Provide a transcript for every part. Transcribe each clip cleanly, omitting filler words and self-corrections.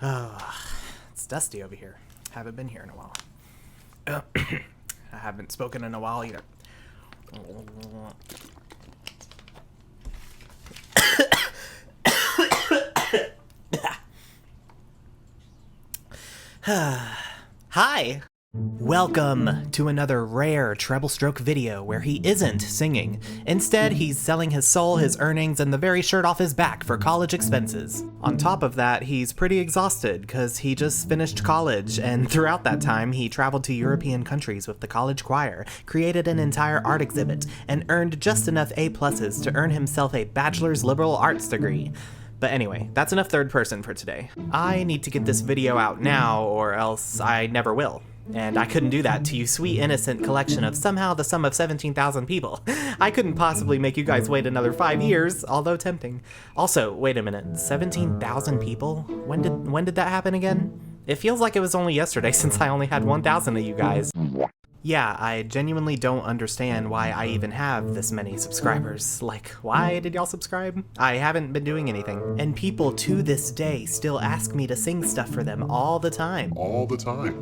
Oh, it's dusty over here. Haven't been here in a while. I haven't spoken in a while either. Hi! Welcome to another rare treble stroke video where he isn't singing. Instead, he's selling his soul, his earnings, and the very shirt off his back for college expenses. On top of that, he's pretty exhausted because he just finished college, and throughout that time, he traveled to European countries with the college choir, created an entire art exhibit, and earned just enough A+s to earn himself a bachelor's liberal arts degree. But anyway, that's enough third person for today. I need to get this video out now or else I never will. And I couldn't do that to you sweet innocent collection of somehow the sum of 17,000 people. I couldn't possibly make you guys wait another 5 years, although tempting. Also, wait a minute, 17,000 people? When did that happen again? It feels like it was only yesterday since I only had 1,000 of you guys. Yeah, I genuinely don't understand why I even have this many subscribers. Like, why did y'all subscribe? I haven't been doing anything. And people to this day still ask me to sing stuff for them all the time.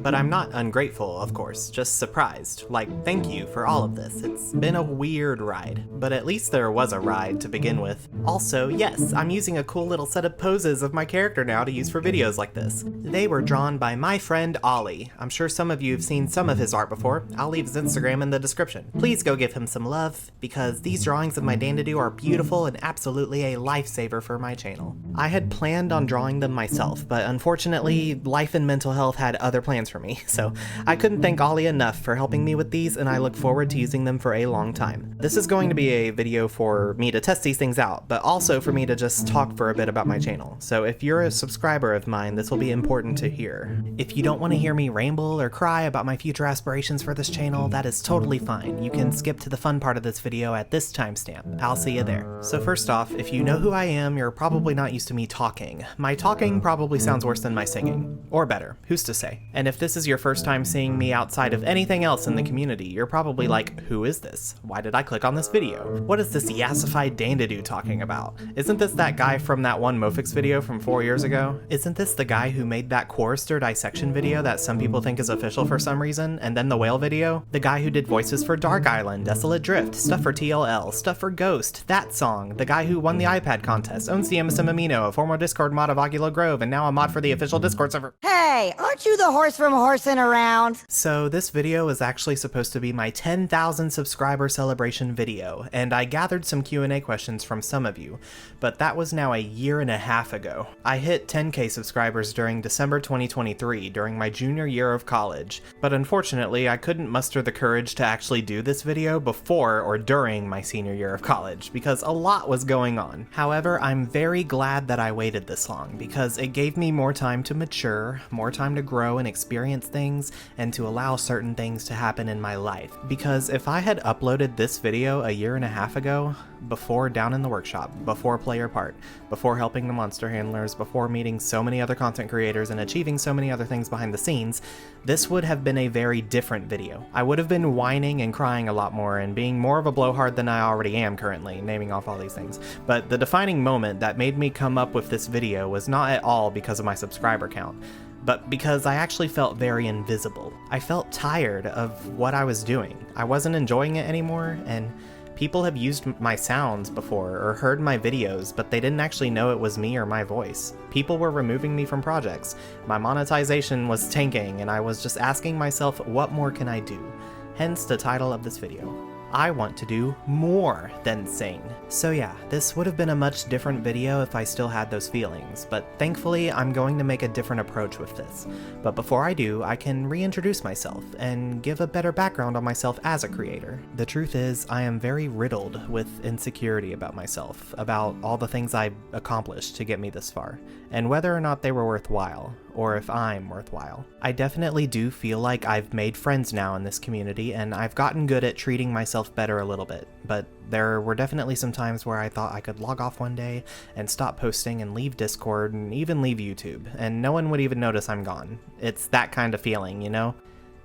But I'm not ungrateful, of course, just surprised. Like, thank you for all of this. It's been a weird ride, but at least there was a ride to begin with. Also, yes, I'm using a cool little set of poses of my character now to use for videos like this. They were drawn by my friend Ollie. I'm sure some of you have seen some of his art before. I'll leave his Instagram in the description. Please go give him some love, because these drawings of my Dandidoo are beautiful and absolutely a lifesaver for my channel. I had planned on drawing them myself, but unfortunately, life and mental health had other plans for me, so I couldn't thank Ollie enough for helping me with these, and I look forward to using them for a long time. This is going to be a video for me to test these things out, but also for me to just talk for a bit about my channel, so if you're a subscriber of mine, this will be important to hear. If you don't want to hear me ramble or cry about my future aspirations for this channel, that is totally fine. You can skip to the fun part of this video at this timestamp. I'll see you there. So first off, if you know who I am, you're probably not used to me talking. My talking probably sounds worse than my singing. Or better, who's to say? And if this is your first time seeing me outside of anything else in the community, you're probably like, who is this? Why did I click on this video? What is this yassified Dandidoo talking about? Isn't this that guy from that one Mofix video from 4 years ago? Isn't this the guy who made that chorister dissection video that some people think is official for some reason, and then the whale video? The guy who did voices for Dark Island, Desolate Drift, stuff for TLL, stuff for Ghost, that song, the guy who won the iPad contest, owns the MSM Amino, a former Discord mod of Oculo Grove, and now a mod for the official Discord server. Hey, aren't you the horse from Horsing Around? So this video is actually supposed to be my 10,000 subscriber celebration video, and I gathered some Q&A questions from some of you, but that was now a year and a half ago. I hit 10k subscribers during December 2023, during my junior year of college, but unfortunately I couldn't muster the courage to actually do this video before or during my senior year of college, because a lot was going on. However, I'm very glad that I waited this long, because it gave me more time to mature, more time to grow and experience things, and to allow certain things to happen in my life. Because if I had uploaded this video a year and a half ago, before Down in the Workshop, before Play Your Part, before helping the monster handlers, before meeting so many other content creators and achieving so many other things behind the scenes, this would have been a very different video. I would have been whining and crying a lot more and being more of a blowhard than I already am currently, naming off all these things. But the defining moment that made me come up with this video was not at all because of my subscriber count, but because I actually felt very invisible. I felt tired of what I was doing. I wasn't enjoying it anymore, and people have used my sounds before or heard my videos, but they didn't actually know it was me or my voice. People were removing me from projects. My monetization was tanking, and I was just asking myself, what more can I do? Hence the title of this video. I want to do more than sing. So yeah, this would have been a much different video if I still had those feelings, but thankfully I'm going to make a different approach with this. But before I do, I can reintroduce myself and give a better background on myself as a creator. The truth is, I am very riddled with insecurity about myself, about all the things I accomplished to get me this far, and whether or not they were worthwhile, or if I'm worthwhile. I definitely do feel like I've made friends now in this community, and I've gotten good at treating myself better a little bit, but there were definitely some times where I thought I could log off one day and stop posting and leave Discord and even leave YouTube, and no one would even notice I'm gone. It's that kind of feeling, you know?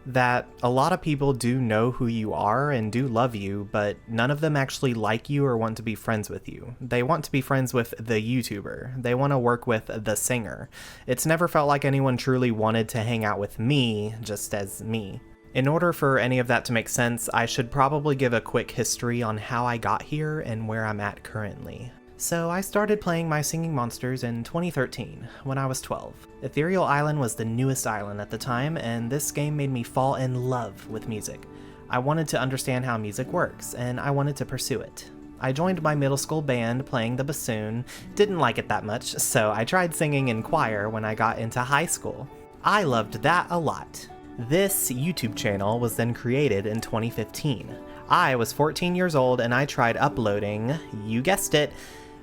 that a lot of people do know who you are and do love you, but none of them actually like you or want to be friends with you. They want to be friends with the YouTuber. They want to work with the singer. It's never felt like anyone truly wanted to hang out with me, just as me. In order for any of that to make sense, I should probably give a quick history on how I got here and where I'm at currently. So I started playing My Singing Monsters in 2013, when I was 12. Ethereal Island was the newest island at the time, and this game made me fall in love with music. I wanted to understand how music works, and I wanted to pursue it. I joined my middle school band playing the bassoon, didn't like it that much, so I tried singing in choir when I got into high school. I loved that a lot. This YouTube channel was then created in 2015. I was 14 years old and I tried uploading, you guessed it,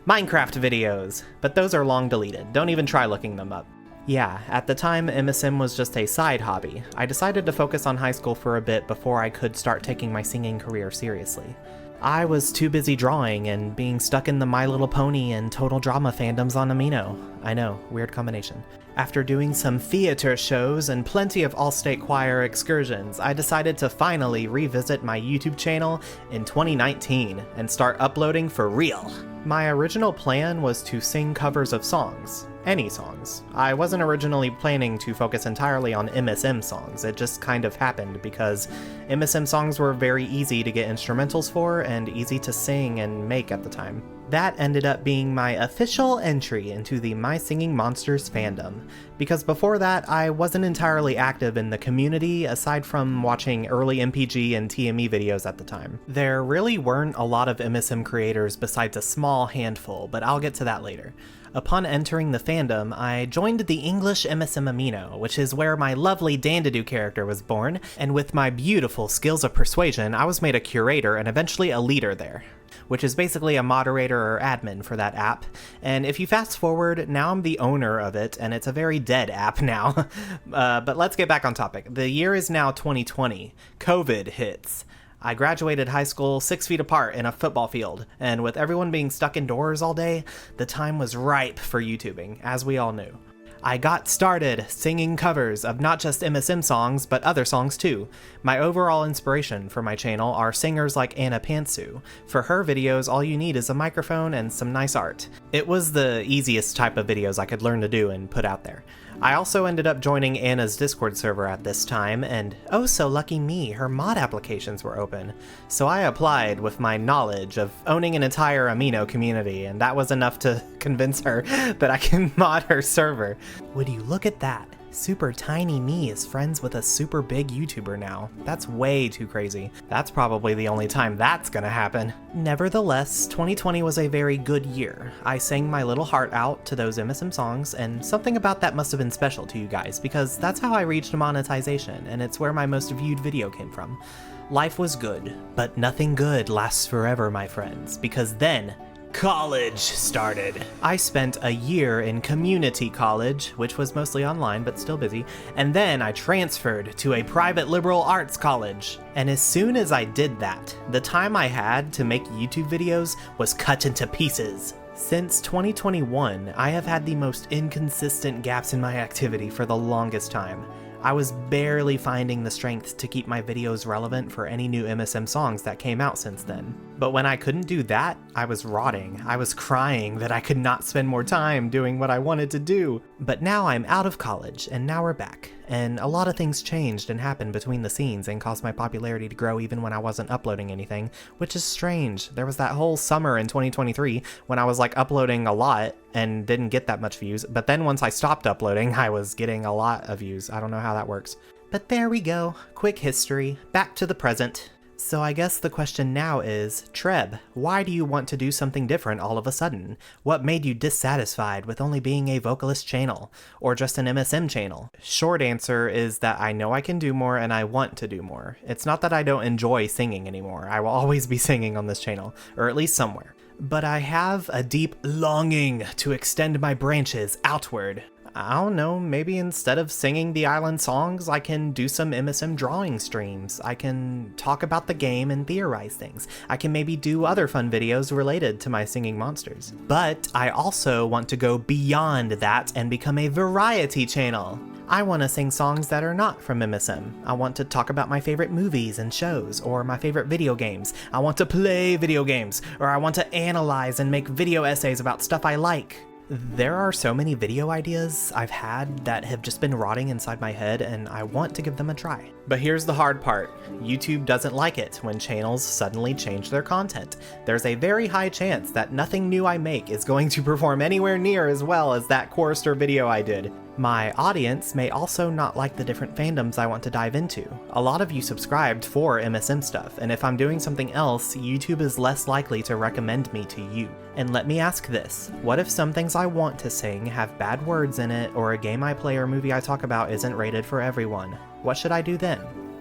Minecraft videos, but those are long deleted. Don't even try looking them up. Yeah, at the time, MSM was just a side hobby. I decided to focus on high school for a bit before I could start taking my singing career seriously. I was too busy drawing and being stuck in the My Little Pony and Total Drama fandoms on Amino. I know, weird combination. After doing some theater shows and plenty of all-state choir excursions, I decided to finally revisit my YouTube channel in 2019 and start uploading for real. My original plan was to sing covers of songs. Any songs. I wasn't originally planning to focus entirely on MSM songs, it just kind of happened because MSM songs were very easy to get instrumentals for and easy to sing and make at the time. That ended up being my official entry into the My Singing Monsters fandom, because before that I wasn't entirely active in the community aside from watching early MPG and TME videos at the time. There really weren't a lot of MSM creators besides a small handful, but I'll get to that later. Upon entering the fandom, I joined the English MSM Amino, which is where my lovely Dandidoo character was born, and with my beautiful skills of persuasion, I was made a curator and eventually a leader there, which is basically a moderator or admin for that app. And if you fast forward, now I'm the owner of it, and it's a very dead app now. But let's get back on topic. The year is now 2020. COVID hits. I graduated high school 6 feet apart in a football field, and with everyone being stuck indoors all day, the time was ripe for YouTubing, as we all knew. I got started singing covers of not just MSM songs, but other songs too. My overall inspiration for my channel are singers like Anna Pantsu. For her videos, all you need is a microphone and some nice art. It was the easiest type of videos I could learn to do and put out there. I also ended up joining Anna's Discord server at this time, and oh so lucky me, her mod applications were open. So I applied with my knowledge of owning an entire Amino community, and that was enough to convince her that I can mod her server. Would you look at that? Super tiny me is friends with a super big YouTuber now. That's way too crazy. That's probably the only time that's gonna happen. Nevertheless, 2020 was a very good year. I sang my little heart out to those MSM songs, and something about that must have been special to you guys, because that's how I reached monetization, and it's where my most viewed video came from. Life was good, but nothing good lasts forever, my friends, because then college started. I spent a year in community college, which was mostly online but still busy, and then I transferred to a private liberal arts college. And as soon as I did that, the time I had to make YouTube videos was cut into pieces. Since 2021, I have had the most inconsistent gaps in my activity for the longest time. I was barely finding the strength to keep my videos relevant for any new MSM songs that came out since then. But when I couldn't do that, I was rotting. I was crying that I could not spend more time doing what I wanted to do. But now I'm out of college, and now we're back. And a lot of things changed and happened between the scenes and caused my popularity to grow even when I wasn't uploading anything, which is strange. There was that whole summer in 2023 when I was like uploading a lot and didn't get that much views, but then once I stopped uploading, I was getting a lot of views. I don't know how that works. But there we go. Quick history. Back to the present. So I guess the question now is, Treb, why do you want to do something different all of a sudden? What made you dissatisfied with only being a vocalist channel, or just an MSM channel? Short answer is that I know I can do more and I want to do more. It's not that I don't enjoy singing anymore. I will always be singing on this channel, or at least somewhere. But I have a deep longing to extend my branches outward. I don't know, maybe instead of singing the island songs, I can do some MSM drawing streams. I can talk about the game and theorize things. I can maybe do other fun videos related to my singing monsters. But I also want to go beyond that and become a variety channel. I want to sing songs that are not from MSM. I want to talk about my favorite movies and shows, or my favorite video games. I want to play video games, or I want to analyze and make video essays about stuff I like. There are so many video ideas I've had that have just been rotting inside my head, and I want to give them a try. But here's the hard part. YouTube doesn't like it when channels suddenly change their content. There's a very high chance that nothing new I make is going to perform anywhere near as well as that chorister video I did. My audience may also not like the different fandoms I want to dive into. A lot of you subscribed for MSM stuff, and if I'm doing something else, YouTube is less likely to recommend me to you. And let me ask this, what if some things I want to sing have bad words in it, or a game I play or movie I talk about isn't rated for everyone? What should I do then?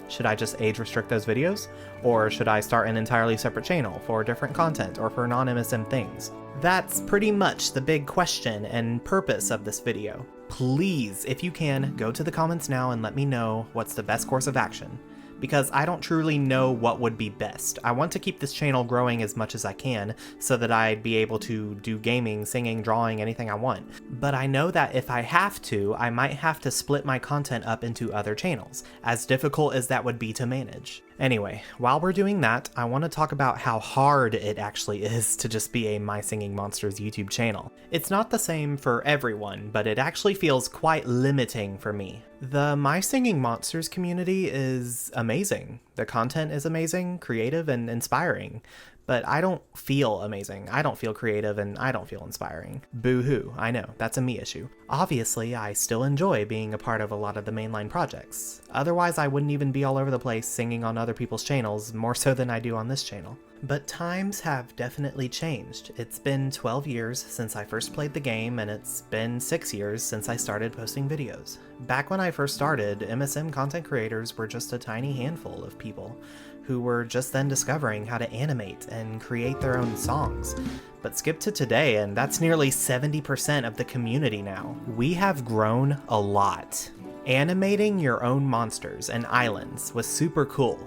Should I just age restrict those videos? Or should I start an entirely separate channel for different content or for non-MSM things? That's pretty much the big question and purpose of this video. Please, if you can, go to the comments now and let me know what's the best course of action, because I don't truly know what would be best. I want to keep this channel growing as much as I can so that I'd be able to do gaming, singing, drawing, anything I want. But I know that if I have to, I might have to split my content up into other channels, as difficult as that would be to manage. Anyway, while we're doing that, I want to talk about how hard it actually is to just be a My Singing Monsters YouTube channel. It's not the same for everyone, but it actually feels quite limiting for me. The My Singing Monsters community is amazing. The content is amazing, creative, and inspiring. But I don't feel amazing, I don't feel creative, and I don't feel inspiring. Boo-hoo, I know, that's a me issue. Obviously, I still enjoy being a part of a lot of the mainline projects. Otherwise, I wouldn't even be all over the place singing on other people's channels, more so than I do on this channel. But times have definitely changed. It's been 12 years since I first played the game, and it's been 6 years since I started posting videos. Back when I first started, MSM content creators were just a tiny handful of people who were just then discovering how to animate and create their own songs. But skip to today, and that's nearly 70% of the community now. We have grown a lot. Animating your own monsters and islands was super cool.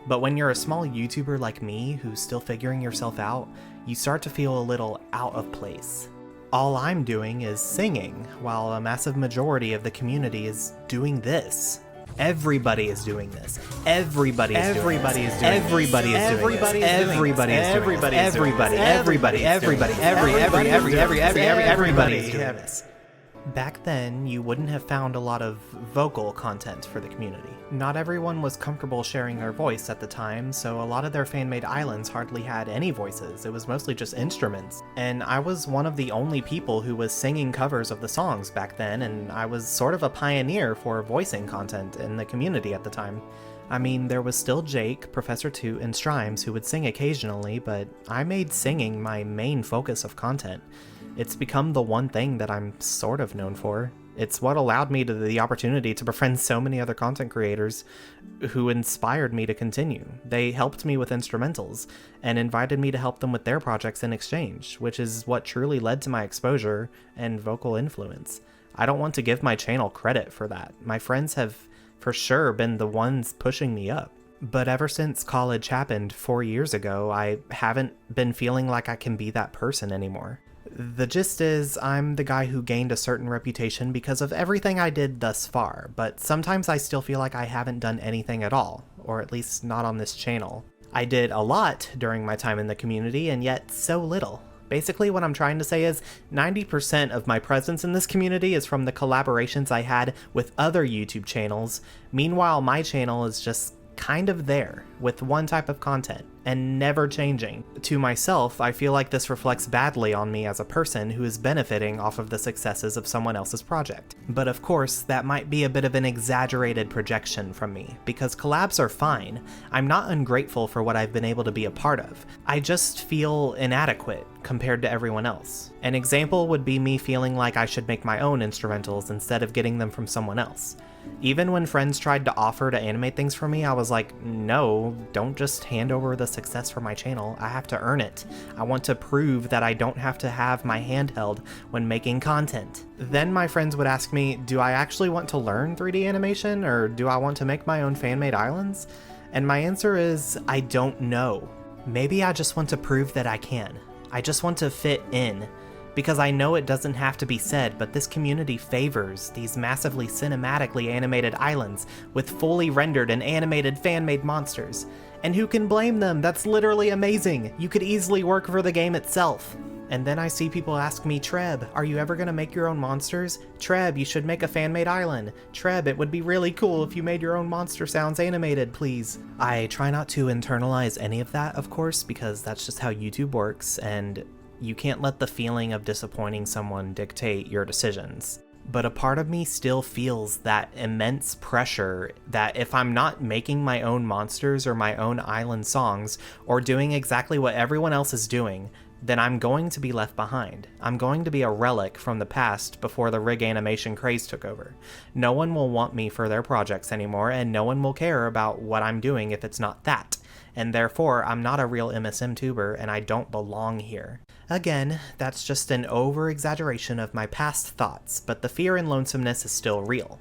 But when you're a small YouTuber like me who's still figuring yourself out, you start to feel a little out of place. All I'm doing is singing, while a massive majority of the community is doing this. Everybody is doing this. Everybody is doing this. Everybody is doing this. Everybody is doing this. Back then, you wouldn't have found a lot of vocal content for the community. Not everyone was comfortable sharing their voice at the time, so a lot of their fan-made islands hardly had any voices. It was mostly just instruments. And I was one of the only people who was singing covers of the songs back then, and I was sort of a pioneer for voicing content in the community at the time. I mean, there was still Jake, Professor Toot, and Strimes who would sing occasionally, but I made singing my main focus of content. It's become the one thing that I'm sort of known for. It's what allowed me the opportunity to befriend so many other content creators who inspired me to continue. They helped me with instrumentals and invited me to help them with their projects in exchange, which is what truly led to my exposure and vocal influence. I don't want to give my channel credit for that. My friends have for sure been the ones pushing me up. But ever since college happened 4 years ago, I haven't been feeling like I can be that person anymore. The gist is, I'm the guy who gained a certain reputation because of everything I did thus far, but sometimes I still feel like I haven't done anything at all, or at least not on this channel. I did a lot during my time in the community, and yet so little. Basically, what I'm trying to say is 90% of my presence in this community is from the collaborations I had with other YouTube channels. Meanwhile, my channel is just kind of there, with one type of content, and never changing. To myself, I feel like this reflects badly on me as a person who is benefiting off of the successes of someone else's project. But of course, that might be a bit of an exaggerated projection from me, because collabs are fine. I'm not ungrateful for what I've been able to be a part of. I just feel inadequate compared to everyone else. An example would be me feeling like I should make my own instrumentals instead of getting them from someone else. Even when friends tried to offer to animate things for me, I was like, no, don't just hand over the success for my channel. I have to earn it. I want to prove that I don't have to have my hand held when making content. Then my friends would ask me, do I actually want to learn 3D animation, or do I want to make my own fan-made islands? And my answer is, I don't know. Maybe I just want to prove that I can. I just want to fit in. because I know it doesn't have to be said, but this community favors these massively cinematically animated islands with fully rendered and animated fan-made monsters. And who can blame them? That's literally amazing! You could easily work for the game itself. And then I see people ask me, Treb, are you ever gonna make your own monsters? Treb, you should make a fan-made island. Treb, it would be really cool if you made your own monster sounds animated, please. I try not to internalize any of that, of course, because that's just how YouTube works, and you can't let the feeling of disappointing someone dictate your decisions. But a part of me still feels that immense pressure that if I'm not making my own monsters or my own island songs, or doing exactly what everyone else is doing, then I'm going to be left behind. I'm going to be a relic from the past before the rig animation craze took over. No one will want me for their projects anymore, and no one will care about what I'm doing if it's not that. And therefore, I'm not a real MSM tuber, and I don't belong here. Again, that's just an over-exaggeration of my past thoughts, but the fear and lonesomeness is still real.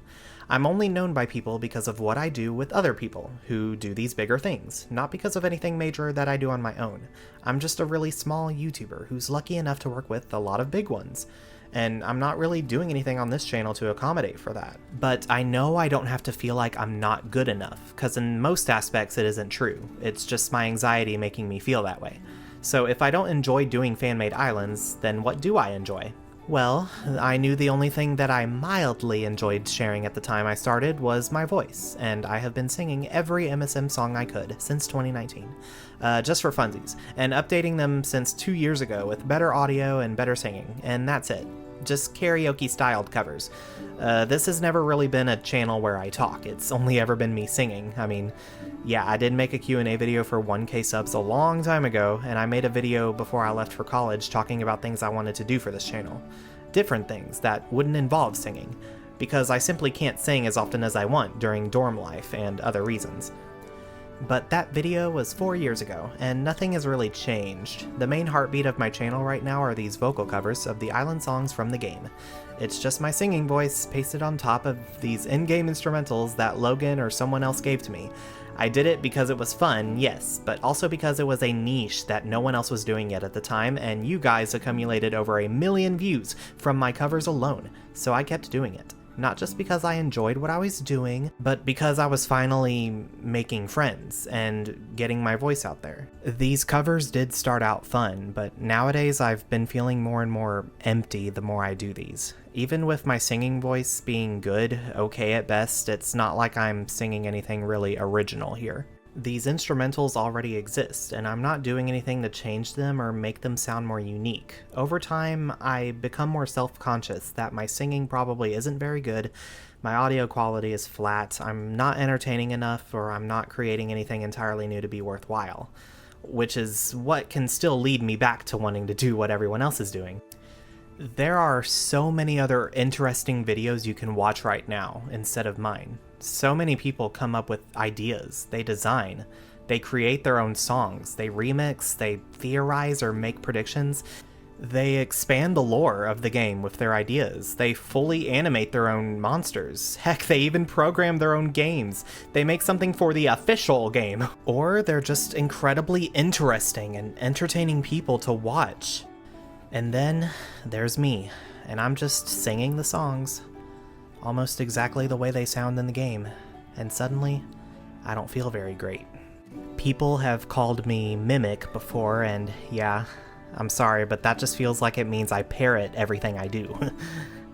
I'm only known by people because of what I do with other people who do these bigger things, not because of anything major that I do on my own. I'm just a really small YouTuber who's lucky enough to work with a lot of big ones, and I'm not really doing anything on this channel to accommodate for that. But I know I don't have to feel like I'm not good enough, because in most aspects it isn't true. It's just my anxiety making me feel that way. So if I don't enjoy doing fan-made islands, then what do I enjoy? Well, I knew the only thing that I mildly enjoyed sharing at the time I started was my voice, and I have been singing every MSM song I could since 2019, just for funsies, and updating them since 2 years ago with better audio and better singing, and that's it. Just karaoke-styled covers. This has never really been a channel where I talk, it's only ever been me singing. I mean, yeah, I did make a Q&A video for 1K subs a long time ago, and I made a video before I left for college talking about things I wanted to do for this channel. Different things that wouldn't involve singing, because I simply can't sing as often as I want during dorm life and other reasons. But that video was 4 years ago, and nothing has really changed. The main heartbeat of my channel right now are these vocal covers of the island songs from the game. It's just my singing voice pasted on top of these in-game instrumentals that Logan or someone else gave to me. I did it because it was fun, yes, but also because it was a niche that no one else was doing yet at the time, and you guys accumulated over 1 million views from my covers alone, so I kept doing it. Not just because I enjoyed what I was doing, but because I was finally making friends and getting my voice out there. These covers did start out fun, but nowadays I've been feeling more and more empty the more I do these. Even with my singing voice being good, okay at best, it's not like I'm singing anything really original here. These instrumentals already exist, and I'm not doing anything to change them or make them sound more unique. Over time, I become more self-conscious that my singing probably isn't very good, my audio quality is flat, I'm not entertaining enough, or I'm not creating anything entirely new to be worthwhile. Which is what can still lead me back to wanting to do what everyone else is doing. There are so many other interesting videos you can watch right now instead of mine. So many people come up with ideas, they design, they create their own songs, they remix, they theorize or make predictions, they expand the lore of the game with their ideas, they fully animate their own monsters, heck, they even program their own games, they make something for the official game, or they're just incredibly interesting and entertaining people to watch. And then there's me, and I'm just singing the songs. Almost exactly the way they sound in the game, and suddenly, I don't feel very great. People have called me Mimic before, and yeah, I'm sorry, but that just feels like it means I parrot everything I do.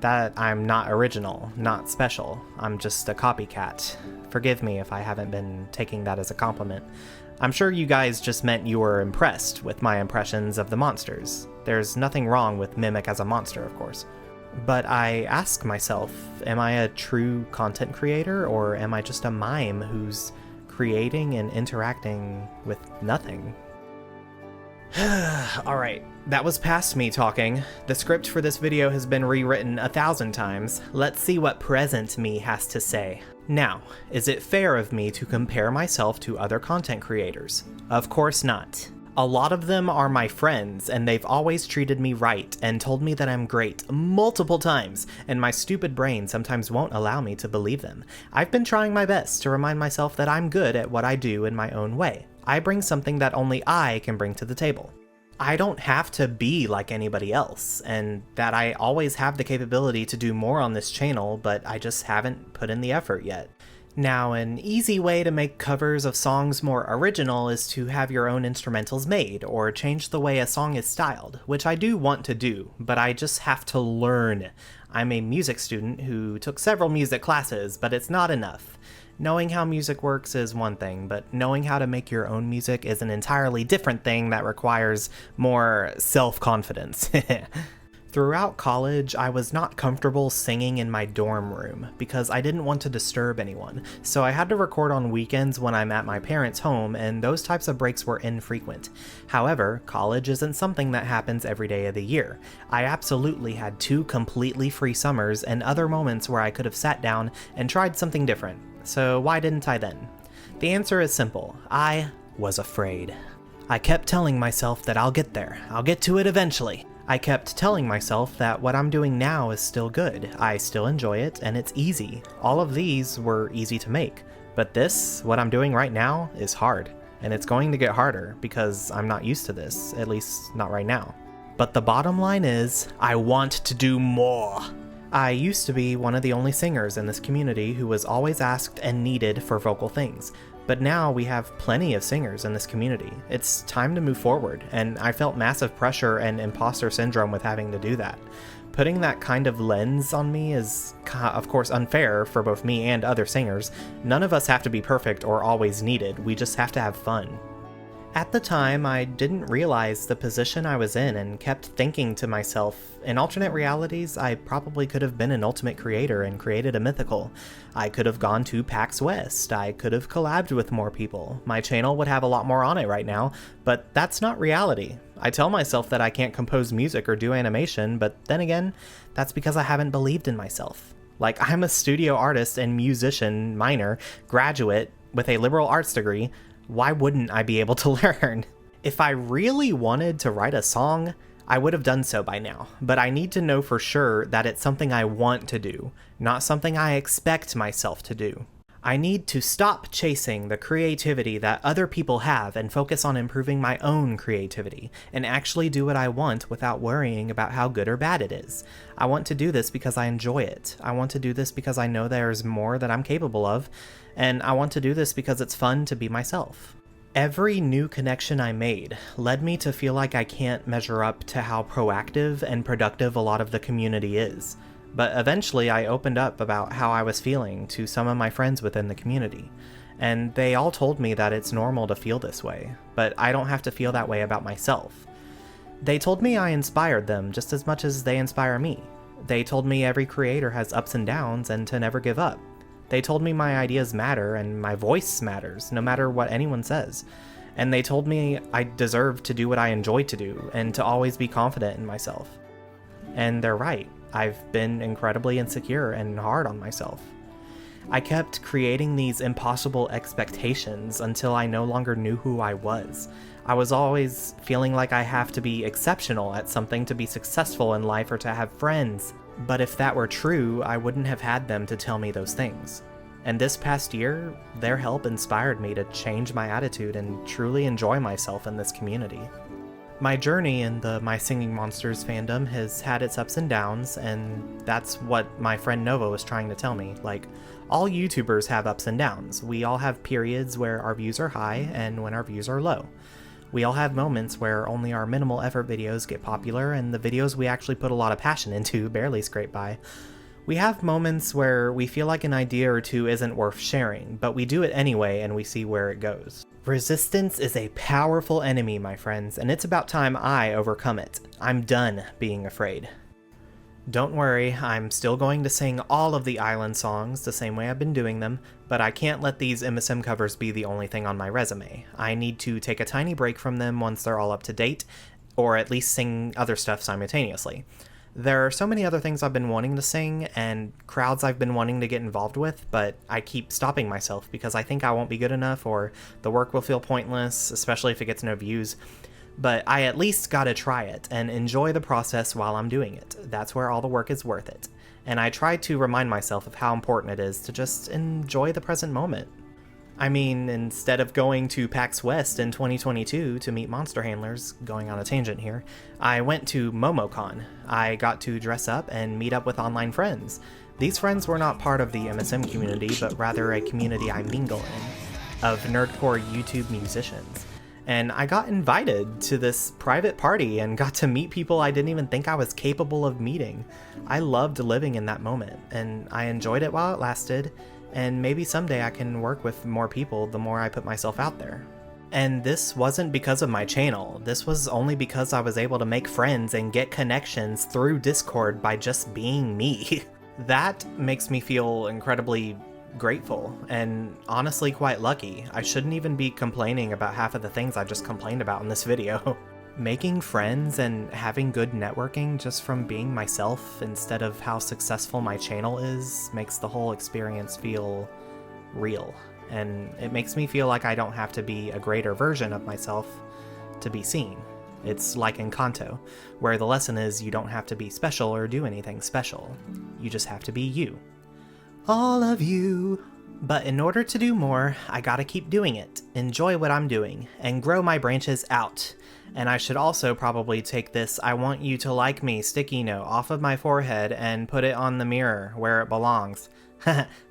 That I'm not original, not special, I'm just a copycat. Forgive me if I haven't been taking that as a compliment. I'm sure you guys just meant you were impressed with my impressions of the monsters. There's nothing wrong with Mimic as a monster, of course. But I ask myself, am I a true content creator, or am I just a mime who's creating and interacting with nothing? Alright, that was past me talking. The script for this video has been rewritten 1,000 times. Let's see what present me has to say. Now, is it fair of me to compare myself to other content creators? Of course not. A lot of them are my friends, and they've always treated me right and told me that I'm great multiple times, and my stupid brain sometimes won't allow me to believe them. I've been trying my best to remind myself that I'm good at what I do in my own way. I bring something that only I can bring to the table. I don't have to be like anybody else, and that I always have the capability to do more on this channel, but I just haven't put in the effort yet. Now, an easy way to make covers of songs more original is to have your own instrumentals made, or change the way a song is styled, which I do want to do, but I just have to learn. I'm a music student who took several music classes, but it's not enough. Knowing how music works is one thing, but knowing how to make your own music is an entirely different thing that requires more self-confidence. Throughout college, I was not comfortable singing in my dorm room because I didn't want to disturb anyone, so I had to record on weekends when I'm at my parents' home, and those types of breaks were infrequent. However, college isn't something that happens every day of the year. I absolutely had 2 completely free summers and other moments where I could have sat down and tried something different. So why didn't I then? The answer is simple. I was afraid. I kept telling myself that I'll get there. I'll get to it eventually. I kept telling myself that what I'm doing now is still good. I still enjoy it, and it's easy. All of these were easy to make. But this, what I'm doing right now, is hard. And it's going to get harder because I'm not used to this, at least not right now. But the bottom line is, I want to do more. I used to be one of the only singers in this community who was always asked and needed for vocal things. But now we have plenty of singers in this community. It's time to move forward, and I felt massive pressure and imposter syndrome with having to do that. Putting that kind of lens on me is, of course, unfair for both me and other singers. None of us have to be perfect or always needed, we just have to have fun. At the time, I didn't realize the position I was in and kept thinking to myself, in alternate realities, I probably could have been an ultimate creator and created a mythical. I could have gone to PAX West, I could have collabed with more people, my channel would have a lot more on it right now, but that's not reality. I tell myself that I can't compose music or do animation, but then again, that's because I haven't believed in myself. Like, I'm a studio artist and musician minor, graduate, with a liberal arts degree. Why wouldn't I be able to learn? If I really wanted to write a song, I would have done so by now, but I need to know for sure that it's something I want to do, not something I expect myself to do. I need to stop chasing the creativity that other people have and focus on improving my own creativity, and actually do what I want without worrying about how good or bad it is. I want to do this because I enjoy it. I want to do this because I know there's more that I'm capable of, and I want to do this because it's fun to be myself. Every new connection I made led me to feel like I can't measure up to how proactive and productive a lot of the community is. But eventually I opened up about how I was feeling to some of my friends within the community, and they all told me that it's normal to feel this way, but I don't have to feel that way about myself. They told me I inspired them just as much as they inspire me. They told me every creator has ups and downs and to never give up. They told me my ideas matter and my voice matters, no matter what anyone says. And they told me I deserve to do what I enjoy to do and to always be confident in myself. And they're right. I've been incredibly insecure and hard on myself. I kept creating these impossible expectations until I no longer knew who I was. I was always feeling like I have to be exceptional at something to be successful in life or to have friends. But if that were true, I wouldn't have had them to tell me those things. And this past year, their help inspired me to change my attitude and truly enjoy myself in this community. My journey in the My Singing Monsters fandom has had its ups and downs, and that's what my friend Nova was trying to tell me. Like, all YouTubers have ups and downs. We all have periods where our views are high and when our views are low. We all have moments where only our minimal effort videos get popular and the videos we actually put a lot of passion into barely scrape by. We have moments where we feel like an idea or two isn't worth sharing, but we do it anyway and we see where it goes. Resistance is a powerful enemy, my friends, and it's about time I overcome it. I'm done being afraid. Don't worry, I'm still going to sing all of the island songs the same way I've been doing them, but I can't let these MSM covers be the only thing on my resume. I need to take a tiny break from them once they're all up to date, or at least sing other stuff simultaneously. There are so many other things I've been wanting to sing, and crowds I've been wanting to get involved with, but I keep stopping myself because I think I won't be good enough, or the work will feel pointless, especially if it gets no views. But I at least gotta try it, and enjoy the process while I'm doing it. That's where all the work is worth it. And I try to remind myself of how important it is to just enjoy the present moment. I mean, instead of going to PAX West in 2022 to meet monster handlers, going on a tangent here, I went to MomoCon. I got to dress up and meet up with online friends. These friends were not part of the MSM community, but rather a community I mingle in, of nerdcore YouTube musicians. And I got invited to this private party and got to meet people I didn't even think I was capable of meeting. I loved living in that moment, and I enjoyed it while it lasted, and maybe someday I can work with more people the more I put myself out there. And this wasn't because of my channel, this was only because I was able to make friends and get connections through Discord by just being me. That makes me feel incredibly grateful and honestly quite lucky. I shouldn't even be complaining about half of the things I just complained about in this video. Making friends and having good networking just from being myself instead of how successful my channel is makes the whole experience feel real. And it makes me feel like I don't have to be a greater version of myself to be seen. It's like in Kanto, where the lesson is you don't have to be special or do anything special. You just have to be you. All of you. But in order to do more, I gotta keep doing it, enjoy what I'm doing, and grow my branches out. And I should also probably take this "I want you to like me" sticky note off of my forehead and put it on the mirror where it belongs.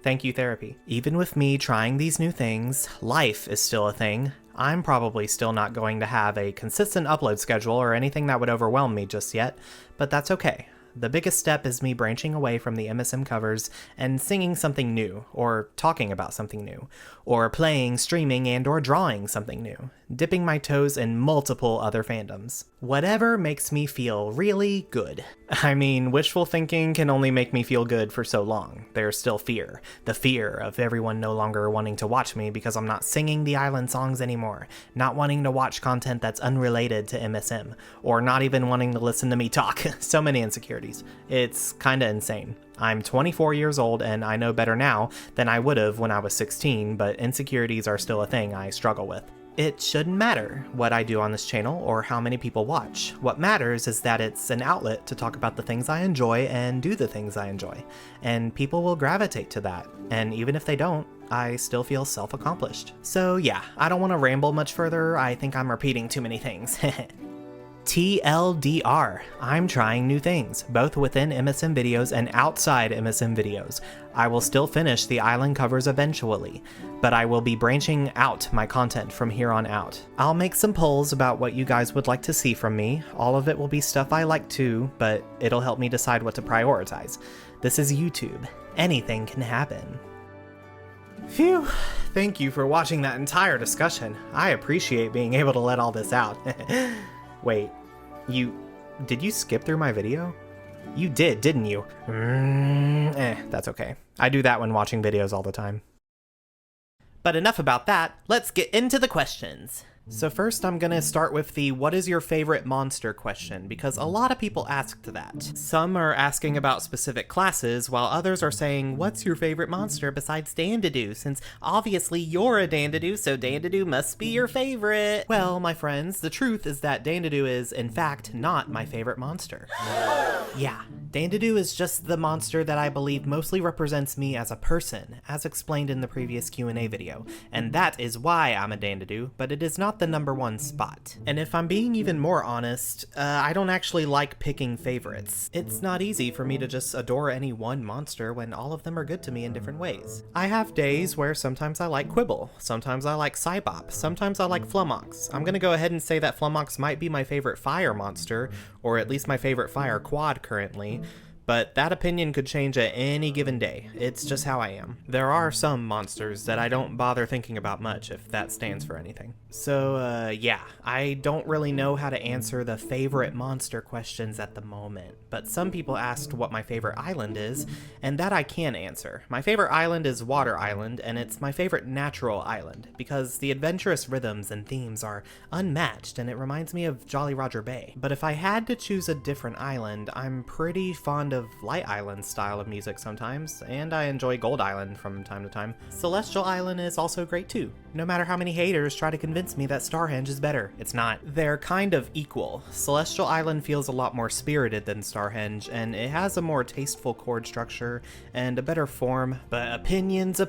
Thank you, therapy. Even with me trying these new things, life is still a thing. I'm probably still not going to have a consistent upload schedule or anything that would overwhelm me just yet, but that's okay. The biggest step is me branching away from the MSM covers and singing something new, or talking about something new, or playing, streaming, and or drawing something new, dipping my toes in multiple other fandoms. Whatever makes me feel really good. I mean, wishful thinking can only make me feel good for so long. There's still fear. The fear of everyone no longer wanting to watch me because I'm not singing the island songs anymore, not wanting to watch content that's unrelated to MSM, or not even wanting to listen to me talk. So many insecurities. It's kinda insane. I'm 24 years old and I know better now than I would have when I was 16, but insecurities are still a thing I struggle with. It shouldn't matter what I do on this channel or how many people watch. What matters is that it's an outlet to talk about the things I enjoy and do the things I enjoy. And people will gravitate to that. And even if they don't, I still feel self-accomplished. So yeah, I don't want to ramble much further. I think I'm repeating too many things. TLDR, I'm trying new things, both within MSM videos and outside MSM videos. I will still finish the island covers eventually, but I will be branching out my content from here on out. I'll make some polls about what you guys would like to see from me. All of it will be stuff I like too, but it'll help me decide what to prioritize. This is YouTube. Anything can happen. Phew, thank you for watching that entire discussion. I appreciate being able to let all this out. Wait, did you skip through my video? You did, didn't you? That's okay. I do that when watching videos all the time. But enough about that, let's get into the questions. So first I'm gonna start with the "what is your favorite monster" question, because a lot of people asked that. Some are asking about specific classes, while others are saying, "What's your favorite monster besides Dandidoo, since obviously you're a Dandidoo, so Dandidoo must be your favorite." Well, my friends, the truth is that Dandidoo is, in fact, not my favorite monster. Yeah, Dandidoo is just the monster that I believe mostly represents me as a person, as explained in the previous Q&A video, and that is why I'm a Dandidoo, but it is not the #1 spot. And if I'm being even more honest, I don't actually like picking favorites. It's not easy for me to just adore any one monster when all of them are good to me in different ways. I have days where sometimes I like Quibble, sometimes I like Cybop, sometimes I like Flummox. I'm gonna go ahead and say that Flummox might be my favorite fire monster, or at least my favorite fire quad currently, but that opinion could change at any given day. It's just how I am. There are some monsters that I don't bother thinking about much, if that stands for anything. So, yeah, I don't really know how to answer the favorite monster questions at the moment, but some people asked what my favorite island is, and that I can answer. My favorite island is Water Island, and it's my favorite natural island, because the adventurous rhythms and themes are unmatched, and it reminds me of Jolly Roger Bay. But if I had to choose a different island, I'm pretty fond of of Light Island style of music sometimes, and I enjoy Gold Island from time to time. Celestial Island is also great too, no matter how many haters try to convince me that Starhenge is better. It's not. They're kind of equal. Celestial Island feels a lot more spirited than Starhenge, and it has a more tasteful chord structure and a better form, but opinions.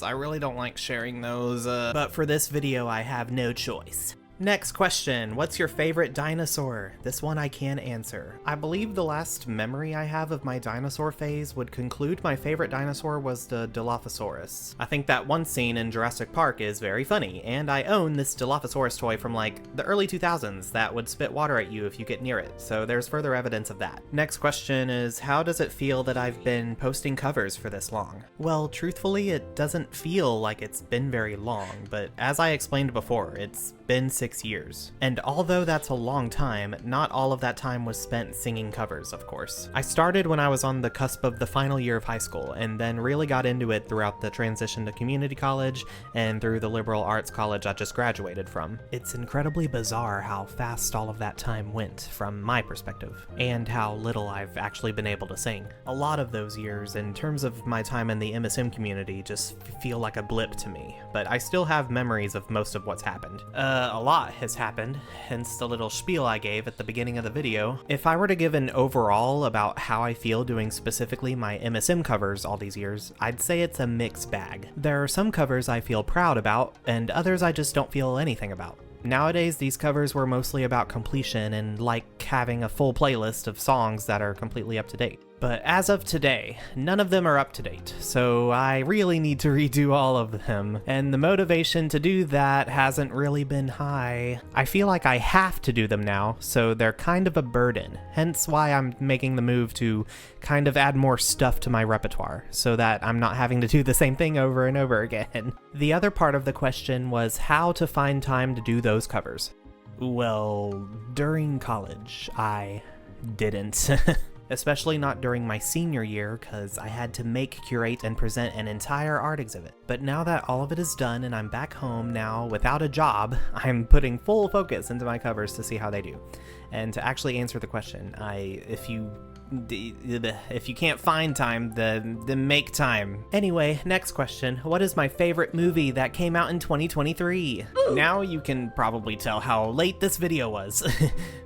I really don't like sharing those, but for this video I have no choice. Next question, what's your favorite dinosaur? This one I can answer. I believe the last memory I have of my dinosaur phase would conclude my favorite dinosaur was the Dilophosaurus. I think that one scene in Jurassic Park is very funny, and I own this Dilophosaurus toy from like the early 2000s that would spit water at you if you get near it, so there's further evidence of that. Next question is, how does it feel that I've been posting covers for this long? Well, truthfully, it doesn't feel like it's been very long, but as I explained before, it's been 6 years. And although that's a long time, not all of that time was spent singing covers, of course. I started when I was on the cusp of the final year of high school, and then really got into it throughout the transition to community college and through the liberal arts college I just graduated from. It's incredibly bizarre how fast all of that time went, from my perspective, and how little I've actually been able to sing. A lot of those years, in terms of my time in the MSM community, just feel like a blip to me, but I still have memories of most of what's happened. A lot has happened, hence the little spiel I gave at the beginning of the video. If I were to give an overall about how I feel doing specifically my MSM covers all these years, I'd say it's a mixed bag. There are some covers I feel proud about, and others I just don't feel anything about. Nowadays, these covers were mostly about completion and like having a full playlist of songs that are completely up to date. But as of today, none of them are up to date, so I really need to redo all of them, and the motivation to do that hasn't really been high. I feel like I have to do them now, so they're kind of a burden, hence why I'm making the move to kind of add more stuff to my repertoire, so that I'm not having to do the same thing over and over again. The other part of the question was how to find time to do those covers. Well, during college, I didn't. Especially not during my senior year, because I had to make, curate, and present an entire art exhibit. But now that all of it is done and I'm back home now without a job, I'm putting full focus into my covers to see how they do. And to actually answer the question, if you can't find time, then make time. Anyway, next question. What is my favorite movie that came out in 2023? Ooh. Now you can probably tell how late this video was.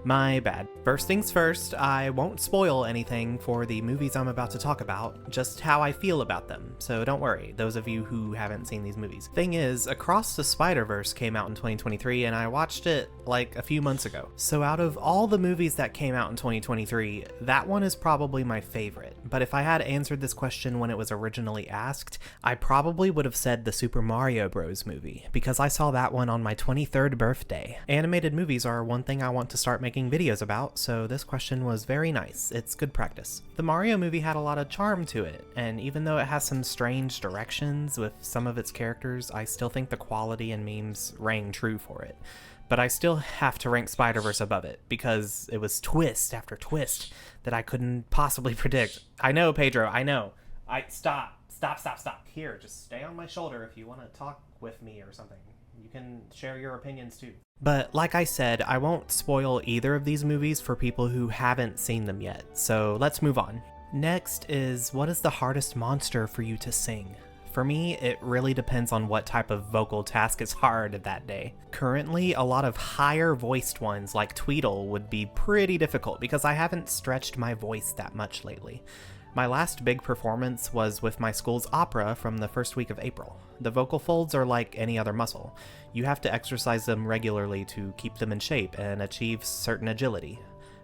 My bad. First things first, I won't spoil anything for the movies I'm about to talk about, just how I feel about them, so don't worry, those of you who haven't seen these movies. Thing is, Across the Spider-Verse came out in 2023, and I watched it like a few months ago. So out of all the movies that came out in 2023, that one is probably my favorite. But if I had answered this question when it was originally asked, I probably would have said the Super Mario Bros. Movie, because I saw that one on my 23rd birthday. Animated movies are one thing I want to start making videos about, so this question was very nice. It's good practice. The Mario movie had a lot of charm to it, and even though it has some strange directions with some of its characters, I still think the quality and memes rang true for it. But I still have to rank Spider-Verse above it, because it was twist after twist that I couldn't possibly predict. I know, Pedro, I know. Stop. Here, just stay on my shoulder if you want to talk with me or something. You can share your opinions too. But like I said, I won't spoil either of these movies for people who haven't seen them yet, so let's move on. Next is, what is the hardest monster for you to sing? For me, it really depends on what type of vocal task is hard that day. Currently, a lot of higher voiced ones like Tweedle would be pretty difficult because I haven't stretched my voice that much lately. My last big performance was with my school's opera from the first week of April. The vocal folds are like any other muscle. You have to exercise them regularly to keep them in shape and achieve certain agility,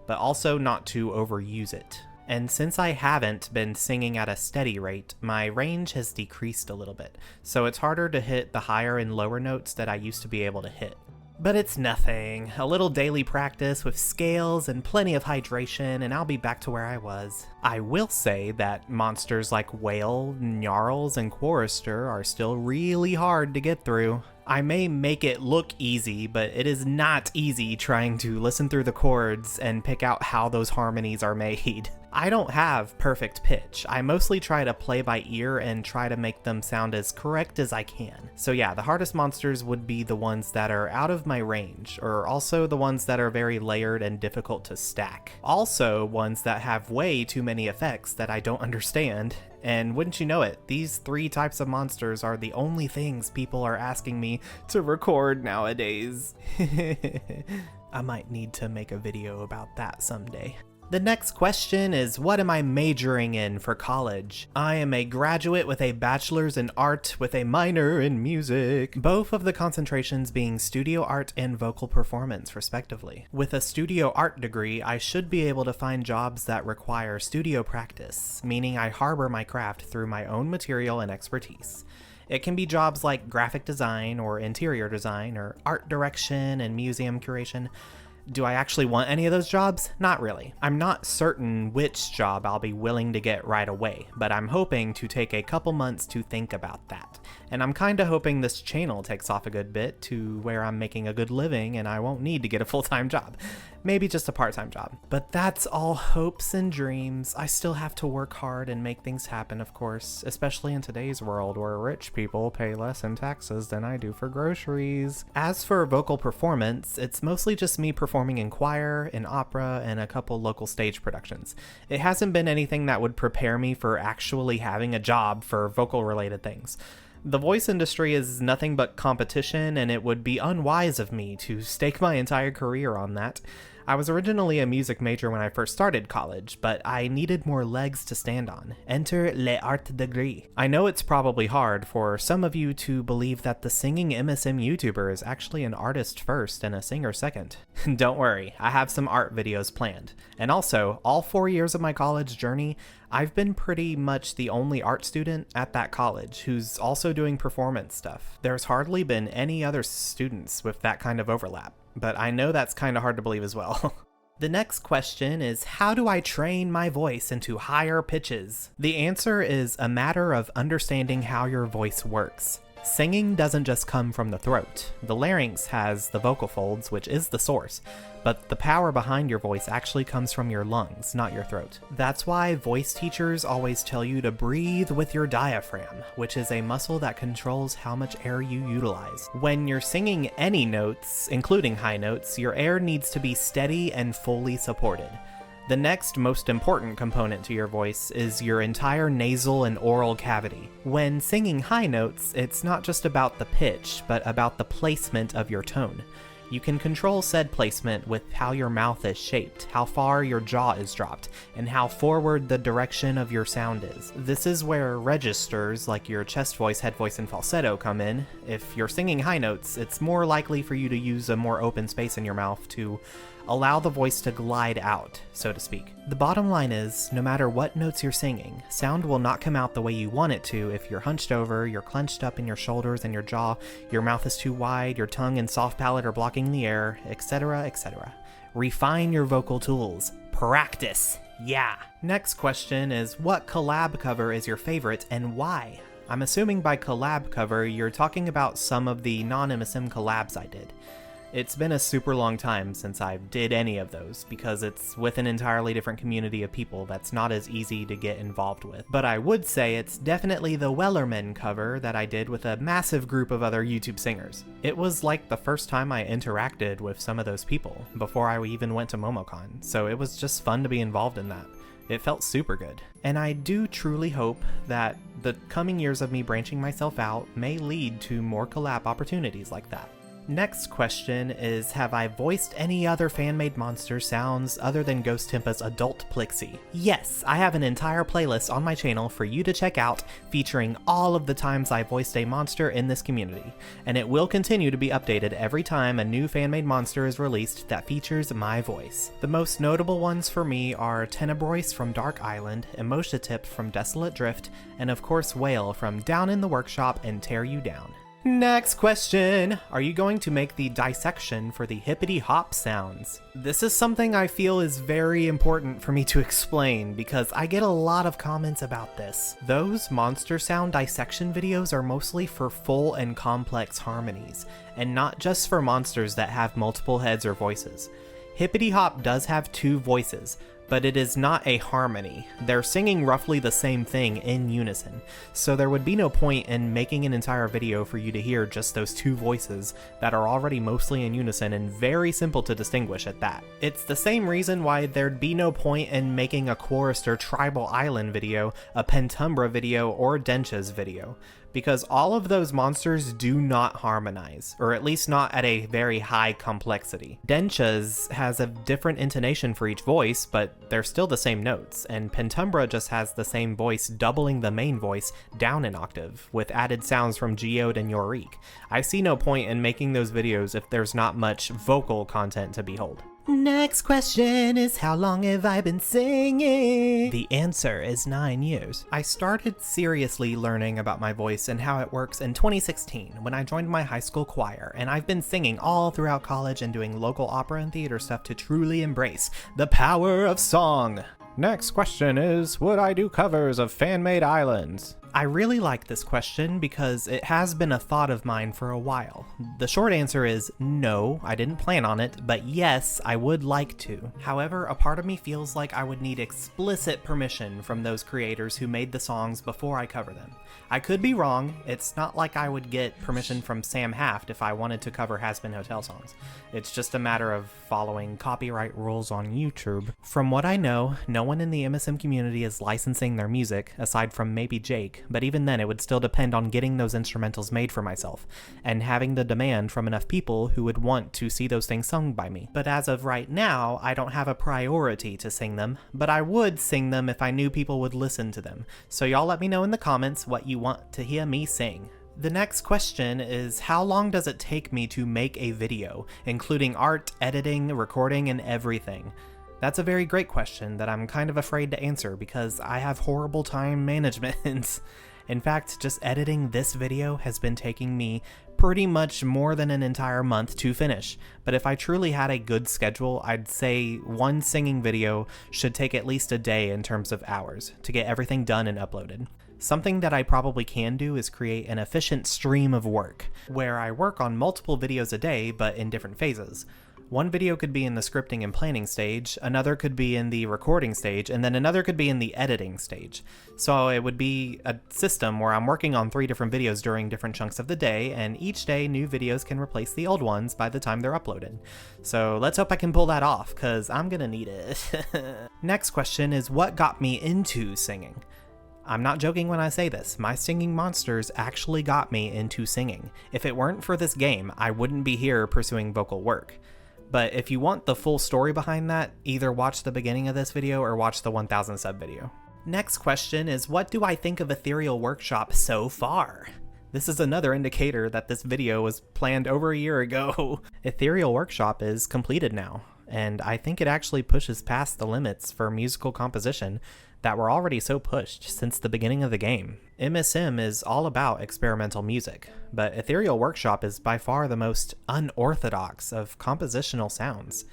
but also not to overuse it. And since I haven't been singing at a steady rate, my range has decreased a little bit, so it's harder to hit the higher and lower notes that I used to be able to hit. But it's nothing. A little daily practice with scales and plenty of hydration, and I'll be back to where I was. I will say that monsters like Whale, Gnarls, and Chorister are still really hard to get through. I may make it look easy, but it is not easy trying to listen through the chords and pick out how those harmonies are made. I don't have perfect pitch. I mostly try to play by ear and try to make them sound as correct as I can. So yeah, the hardest monsters would be the ones that are out of my range, or also the ones that are very layered and difficult to stack. Also, ones that have way too many effects that I don't understand. And wouldn't you know it, these 3 types of monsters are the only things people are asking me to record nowadays. I might need to make a video about that someday. The next question is, what am I majoring in for college? I am a graduate with a bachelor's in art with a minor in music, both of the concentrations being studio art and vocal performance respectively. With a studio art degree, I should be able to find jobs that require studio practice, meaning I harbor my craft through my own material and expertise. It can be jobs like graphic design or interior design or art direction and museum curation. Do I actually want any of those jobs? Not really. I'm not certain which job I'll be willing to get right away, but I'm hoping to take a couple months to think about that. And I'm kinda hoping this channel takes off a good bit to where I'm making a good living and I won't need to get a full-time job. Maybe just a part-time job. But that's all hopes and dreams. I still have to work hard and make things happen, of course, especially in today's world where rich people pay less in taxes than I do for groceries. As for vocal performance, it's mostly just me performing in choir, in opera, and a couple local stage productions. It hasn't been anything that would prepare me for actually having a job for vocal-related things. The voice industry is nothing but competition, and it would be unwise of me to stake my entire career on that. I was originally a music major when I first started college, but I needed more legs to stand on. Enter les art degree. I know it's probably hard for some of you to believe that the singing MSM YouTuber is actually an artist first and a singer second. Don't worry, I have some art videos planned. And also, all 4 years of my college journey, I've been pretty much the only art student at that college who's also doing performance stuff. There's hardly been any other students with that kind of overlap, but I know that's kind of hard to believe as well. The next question is, how do I train my voice into higher pitches? The answer is a matter of understanding how your voice works. Singing doesn't just come from the throat. The larynx has the vocal folds, which is the source, but the power behind your voice actually comes from your lungs, not your throat. That's why voice teachers always tell you to breathe with your diaphragm, which is a muscle that controls how much air you utilize. When you're singing any notes, including high notes, your air needs to be steady and fully supported. The next most important component to your voice is your entire nasal and oral cavity. When singing high notes, it's not just about the pitch, but about the placement of your tone. You can control said placement with how your mouth is shaped, how far your jaw is dropped, and how forward the direction of your sound is. This is where registers like your chest voice, head voice, and falsetto come in. If you're singing high notes, it's more likely for you to use a more open space in your mouth to allow the voice to glide out, so to speak. The bottom line is, no matter what notes you're singing, sound will not come out the way you want it to if you're hunched over, you're clenched up in your shoulders and your jaw, your mouth is too wide, your tongue and soft palate are blocking the air, etc., etc. Refine your vocal tools. Practice. Yeah. Next question is, what collab cover is your favorite and why? I'm assuming by collab cover, you're talking about some of the non-MSM collabs I did. It's been a super long time since I did any of those, because it's with an entirely different community of people that's not as easy to get involved with. But I would say it's definitely the Wellerman cover that I did with a massive group of other YouTube singers. It was like the first time I interacted with some of those people, before I even went to MomoCon, so it was just fun to be involved in that. It felt super good. And I do truly hope that the coming years of me branching myself out may lead to more collab opportunities like that. Next question is, have I voiced any other fan-made monster sounds other than Ghost Timpa's Adult Plixie? Yes, I have an entire playlist on my channel for you to check out featuring all of the times I voiced a monster in this community, and it will continue to be updated every time a new fan-made monster is released that features my voice. The most notable ones for me are Tenebrois from Dark Island, Emotiotip from Desolate Drift, and of course Whale from Down in the Workshop and Tear You Down. Next question. Are you going to make the dissection for the hippity hop sounds? This is something I feel is very important for me to explain because I get a lot of comments about this. Those monster sound dissection videos are mostly for full and complex harmonies, and not just for monsters that have multiple heads or voices. Hippity hop does have 2 voices, but it is not a harmony. They're singing roughly the same thing in unison, so there would be no point in making an entire video for you to hear just those 2 voices that are already mostly in unison and very simple to distinguish at that. It's the same reason why there'd be no point in making a Chorister Tribal Island video, a Pentumbra video, or Dencha's video, because all of those monsters do not harmonize, or at least not at a very high complexity. Dencha's has a different intonation for each voice, but they're still the same notes, and Pentumbra just has the same voice doubling the main voice down an octave, with added sounds from Geode and Yorick. I see no point in making those videos if there's not much vocal content to behold. Next question is, how long have I been singing? The answer is 9 years. I started seriously learning about my voice and how it works in 2016 when I joined my high school choir, and I've been singing all throughout college and doing local opera and theater stuff to truly embrace the power of song. Next question is, would I do covers of fan-made islands? I really like this question because it has been a thought of mine for a while. The short answer is no, I didn't plan on it, but yes, I would like to. However, a part of me feels like I would need explicit permission from those creators who made the songs before I cover them. I could be wrong. It's not like I would get permission from Sam Haft if I wanted to cover Has Been Hotel songs. It's just a matter of following copyright rules on YouTube. From what I know, no one in the MSM community is licensing their music, aside from maybe Jake, but even then it would still depend on getting those instrumentals made for myself, and having the demand from enough people who would want to see those things sung by me. But as of right now, I don't have a priority to sing them, but I would sing them if I knew people would listen to them. So y'all let me know in the comments what you want to hear me sing. The next question is, how long does it take me to make a video, including art, editing, recording, and everything? That's a very great question that I'm kind of afraid to answer because I have horrible time management. In fact, just editing this video has been taking me pretty much more than an entire month to finish. But if I truly had a good schedule, I'd say one singing video should take at least a day in terms of hours to get everything done and uploaded. Something that I probably can do is create an efficient stream of work, where I work on multiple videos a day but in different phases. One video could be in the scripting and planning stage, another could be in the recording stage, and then another could be in the editing stage. So it would be a system where I'm working on 3 different videos during different chunks of the day, and each day new videos can replace the old ones by the time they're uploaded. So let's hope I can pull that off, cause I'm gonna need it. Next question is, what got me into singing? I'm not joking when I say this, my singing monsters actually got me into singing. If it weren't for this game, I wouldn't be here pursuing vocal work. But if you want the full story behind that, either watch the beginning of this video or watch the 1000 sub video. Next question is, what do I think of Ethereal Workshop so far? This is another indicator that this video was planned over a year ago. Ethereal Workshop is completed now, and I think it actually pushes past the limits for musical composition that were already so pushed since the beginning of the game. MSM is all about experimental music, but Ethereal Workshop is by far the most unorthodox of compositional sounds.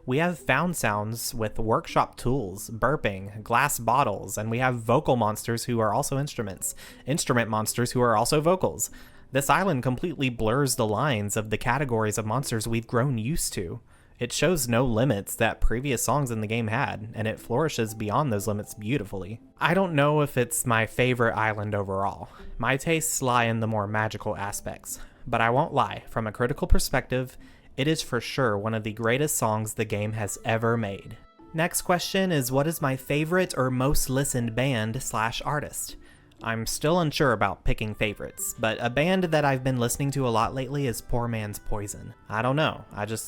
We have found sounds with workshop tools, burping, glass bottles, and we have vocal monsters who are also instruments, instrument monsters who are also vocals. This island completely blurs the lines of the categories of monsters we've grown used to. It shows no limits that previous songs in the game had, and it flourishes beyond those limits beautifully. I don't know if it's my favorite island overall. My tastes lie in the more magical aspects, but I won't lie, from a critical perspective, it is for sure one of the greatest songs the game has ever made. Next question is, what is my favorite or most listened band/artist? I'm still unsure about picking favorites, but a band that I've been listening to a lot lately is Poor Man's Poison. I don't know,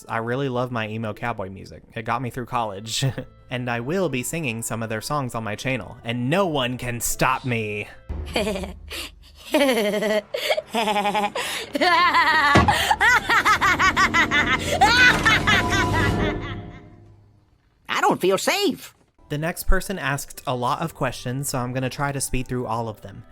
I really love my emo cowboy music. It got me through college. And I will be singing some of their songs on my channel, and no one can stop me. I don't feel safe. The next person asked a lot of questions, so I'm going to try to speed through all of them.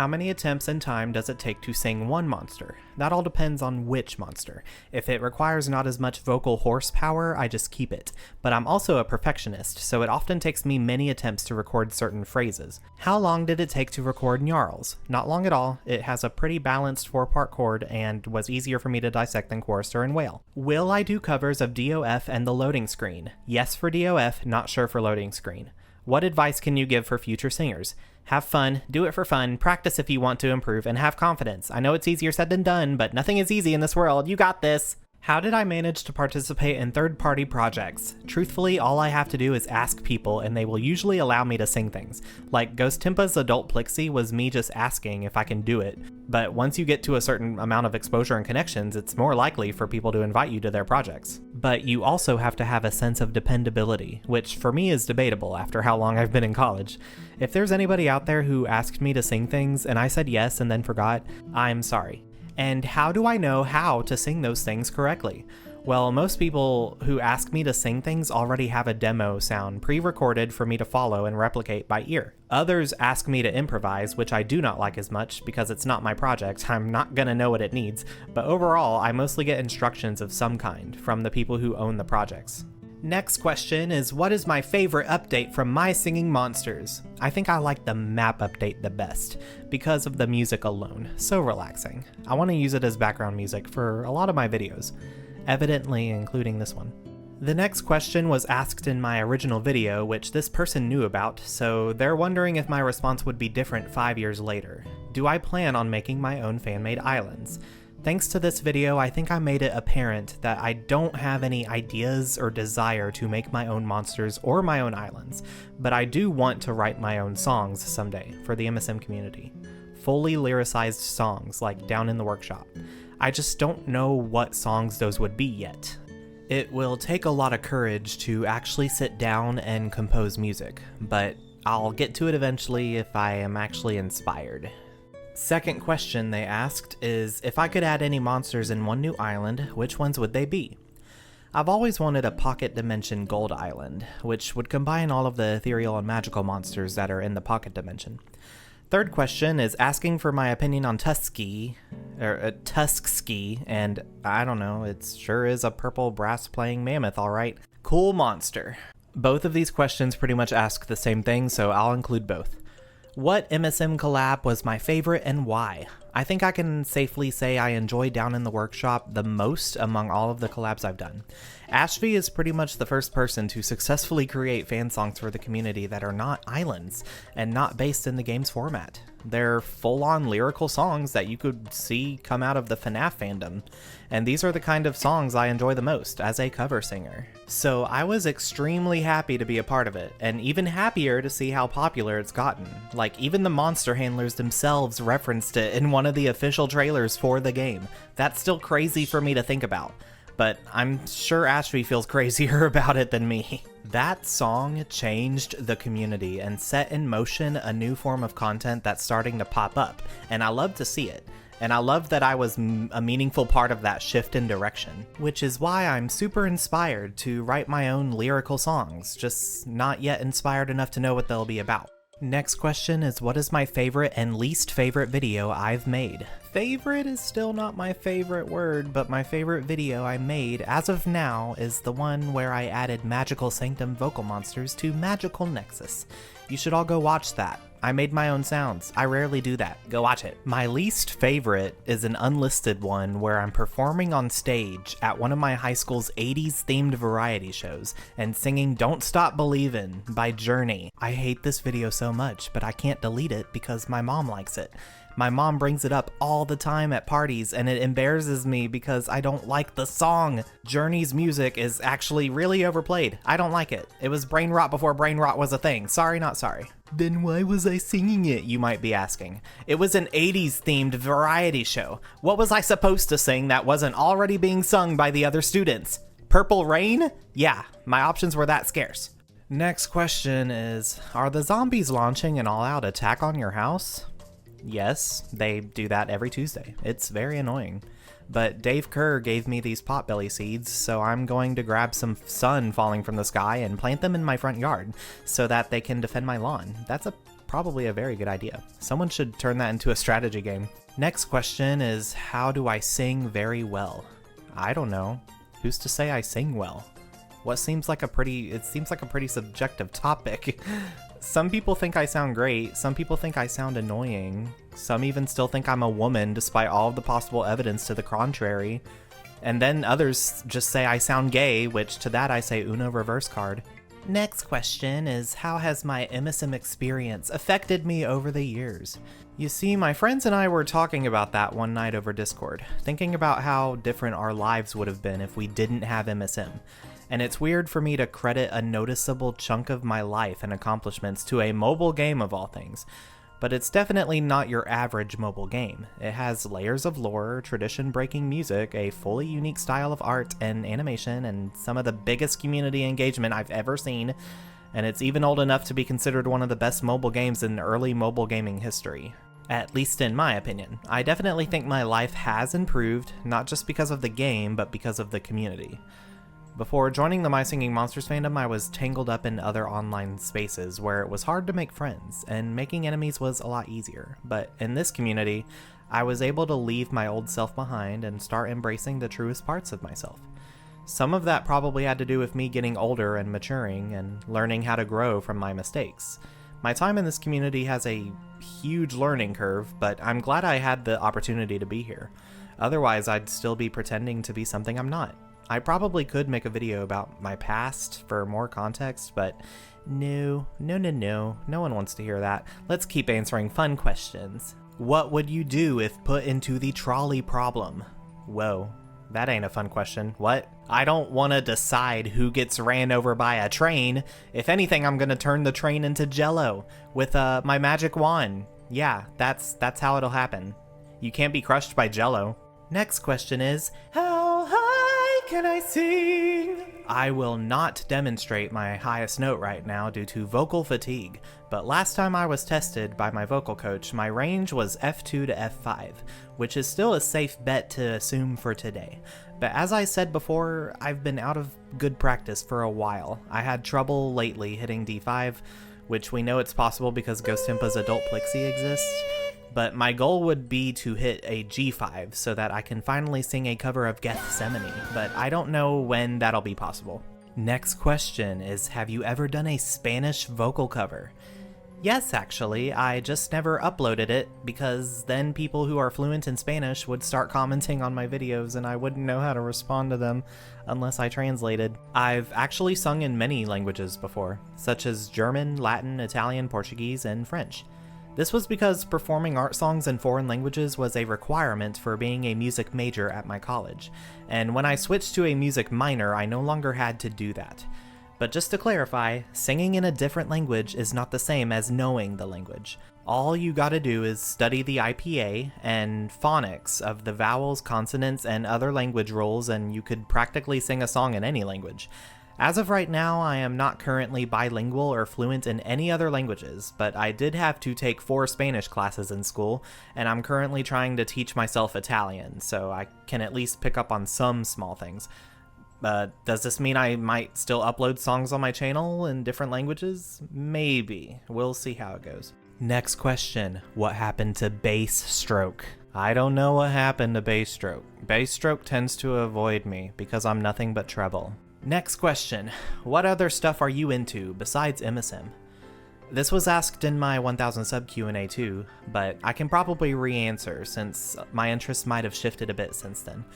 How many attempts and time does it take to sing one monster? That all depends on which monster. If it requires not as much vocal horsepower, I just keep it. But I'm also a perfectionist, so it often takes me many attempts to record certain phrases. How long did it take to record Gnarls? Not long at all. It has a pretty balanced 4-part chord and was easier for me to dissect than Chorister and Whale. Will I do covers of DOF and the loading screen? Yes for DOF, not sure for loading screen. What advice can you give for future singers? Have fun, do it for fun, practice if you want to improve, and have confidence. I know it's easier said than done, but nothing is easy in this world. You got this! How did I manage to participate in third-party projects? Truthfully, all I have to do is ask people, and they will usually allow me to sing things. Like Ghost Timpa's Adult Plixie was me just asking if I can do it. But once you get to a certain amount of exposure and connections, it's more likely for people to invite you to their projects. But you also have to have a sense of dependability, which for me is debatable after how long I've been in college. If there's anybody out there who asked me to sing things and I said yes and then forgot, I'm sorry. And how do I know how to sing those things correctly? Well, most people who ask me to sing things already have a demo sound pre-recorded for me to follow and replicate by ear. Others ask me to improvise, which I do not like as much because it's not my project. I'm not gonna know what it needs, but overall, I mostly get instructions of some kind from the people who own the projects. Next question is, what is my favorite update from My Singing Monsters? I think I like the map update the best, because of the music alone. So relaxing. I want to use it as background music for a lot of my videos, evidently including this one. The next question was asked in my original video, which this person knew about, so they're wondering if my response would be different 5 years later. Do I plan on making my own fan-made islands? Thanks to this video, I think I made it apparent that I don't have any ideas or desire to make my own monsters or my own islands, but I do want to write my own songs someday for the MSM community. Fully lyricized songs like Down in the Workshop. I just don't know what songs those would be yet. It will take a lot of courage to actually sit down and compose music, but I'll get to it eventually if I am actually inspired. Second question they asked is, if I could add any monsters in one new island, which ones would they be? I've always wanted a Pocket Dimension Gold Island, which would combine all of the ethereal and magical monsters that are in the Pocket Dimension. Third question is asking for my opinion on Tuskski, and I don't know, it sure is a purple brass playing mammoth, alright. Cool monster. Both of these questions pretty much ask the same thing, so I'll include both. What MSM collab was my favorite and why? I think I can safely say I enjoy Down in the Workshop the most among all of the collabs I've done. Ashby is pretty much the first person to successfully create fan songs for the community that are not islands and not based in the game's format. They're full-on lyrical songs that you could see come out of the FNAF fandom, and these are the kind of songs I enjoy the most as a cover singer. So I was extremely happy to be a part of it, and even happier to see how popular it's gotten. Like, even the monster handlers themselves referenced it in one of the official trailers for the game. That's still crazy for me to think about, but I'm sure Ashby feels crazier about it than me. That song changed the community and set in motion a new form of content that's starting to pop up, and I love to see it. And I love that I was a meaningful part of that shift in direction, which is why I'm super inspired to write my own lyrical songs, just not yet inspired enough to know what they'll be about. Next question is, what is my favorite and least favorite video I've made? Favorite is still not my favorite word, but my favorite video I made as of now is the one where I added Magical Sanctum vocal monsters to Magical Nexus. You should all go watch that. I made my own sounds. I rarely do that. Go watch it. My least favorite is an unlisted one where I'm performing on stage at one of my high school's 80s themed variety shows and singing Don't Stop Believin' by Journey. I hate this video so much, but I can't delete it because my mom likes it. My mom brings it up all the time at parties, and it embarrasses me because I don't like the song. Journey's music is actually really overplayed. I don't like it. It was brain rot before brain rot was a thing. Sorry, not sorry. Then why was I singing it, you might be asking? It was an 80s themed variety show. What was I supposed to sing that wasn't already being sung by the other students? Purple Rain? Yeah, my options were that scarce. Next question is, are the zombies launching an all-out attack on your house? Yes, they do that every Tuesday. It's very annoying. But Dave Kerr gave me these potbelly seeds, so I'm going to grab some sun falling from the sky and plant them in my front yard so that they can defend my lawn. That's a probably a very good idea. Someone should turn that into a strategy game. Next question is, how do I sing very well? I don't know. Who's to say I sing well? It seems like a pretty subjective topic. Some people think I sound great, some people think I sound annoying, some even still think I'm a woman despite all of the possible evidence to the contrary, and then others just say I sound gay, which to that I say Uno reverse card. Next question is, how has my MSM experience affected me over the years? You see, my friends and I were talking about that one night over Discord, thinking about how different our lives would have been if we didn't have MSM. And it's weird for me to credit a noticeable chunk of my life and accomplishments to a mobile game of all things. But it's definitely not your average mobile game. It has layers of lore, tradition-breaking music, a fully unique style of art and animation, and some of the biggest community engagement I've ever seen, and it's even old enough to be considered one of the best mobile games in early mobile gaming history. At least in my opinion. I definitely think my life has improved, not just because of the game, but because of the community. Before joining the My Singing Monsters fandom, I was tangled up in other online spaces where it was hard to make friends, and making enemies was a lot easier. But in this community, I was able to leave my old self behind and start embracing the truest parts of myself. Some of that probably had to do with me getting older and maturing, and learning how to grow from my mistakes. My time in this community has a huge learning curve, but I'm glad I had the opportunity to be here. Otherwise, I'd still be pretending to be something I'm not. I probably could make a video about my past for more context, but no one wants to hear that. Let's keep answering fun questions. What would you do if put into the trolley problem? Whoa, that ain't a fun question. What? I don't want to decide who gets ran over by a train. If anything, I'm gonna turn the train into Jello with my magic wand. Yeah, that's how it'll happen. You can't be crushed by Jello. Next question is, how high can I sing? I will not demonstrate my highest note right now due to vocal fatigue, but last time I was tested by my vocal coach, my range was F2 to F5, which is still a safe bet to assume for today. But as I said before, I've been out of good practice for a while. I had trouble lately hitting D5, which we know it's possible because Ghost Impa's Adult Plixie exists. But my goal would be to hit a G5 so that I can finally sing a cover of Gethsemane, but I don't know when that'll be possible. Next question is, have you ever done a Spanish vocal cover? Yes, actually, I just never uploaded it because then people who are fluent in Spanish would start commenting on my videos and I wouldn't know how to respond to them unless I translated. I've actually sung in many languages before, such as German, Latin, Italian, Portuguese, and French. This was because performing art songs in foreign languages was a requirement for being a music major at my college, and when I switched to a music minor, I no longer had to do that. But just to clarify, singing in a different language is not the same as knowing the language. All you gotta do is study the IPA and phonics of the vowels, consonants, and other language rules, and you could practically sing a song in any language. As of right now, I am not currently bilingual or fluent in any other languages, but I did have to take 4 Spanish classes in school, and I'm currently trying to teach myself Italian, so I can at least pick up on some small things. Does this mean I might still upload songs on my channel in different languages? Maybe. We'll see how it goes. Next question. What happened to bass stroke? I don't know what happened to bass stroke. Bass stroke tends to avoid me because I'm nothing but treble. Next question. What other stuff are you into besides MSM? This was asked in my 1000 sub Q&A too, but I can probably re-answer since my interests might have shifted a bit since then.